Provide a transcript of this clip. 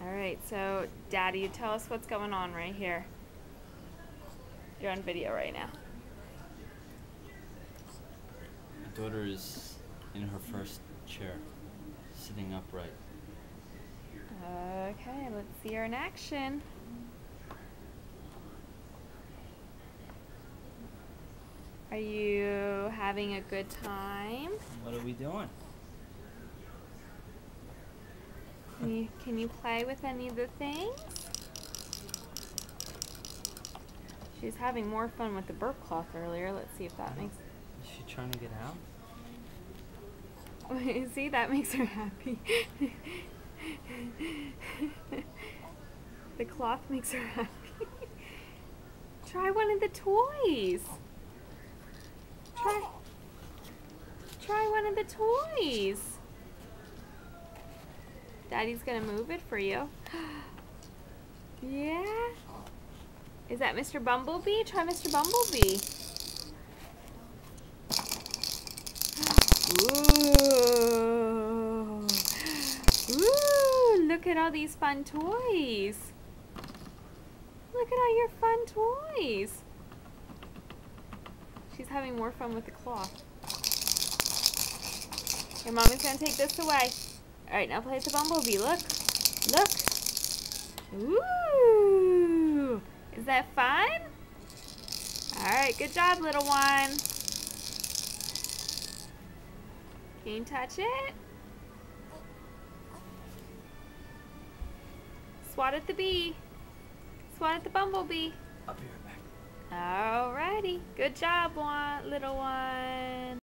Alright, so Daddy, tell us what's going on right here. You're on video right now. My daughter is in her first chair, sitting upright. Okay, let's see her in action. Are you having a good time? What are we doing? Can you play with any of the things? She was having more fun with the burp cloth earlier. Let's see if that makes... Is she trying to get out? See, that makes her happy. The cloth makes her happy. Try one of the toys. Try one of the toys. Daddy's gonna move it for you. Yeah? Is that Mr. Bumblebee? Try Mr. Bumblebee. Ooh. Ooh, look at all these fun toys. Look at all your fun toys. She's having more fun with the cloth. Your mommy's gonna take this away. Alright, now play with the Bumblebee. Look. Look. Ooh. Is that fun? Alright, good job, little one. Can you touch it? Swat at the bee. Swat at the bumblebee. I'll be right back. Alrighty. Good job, little one.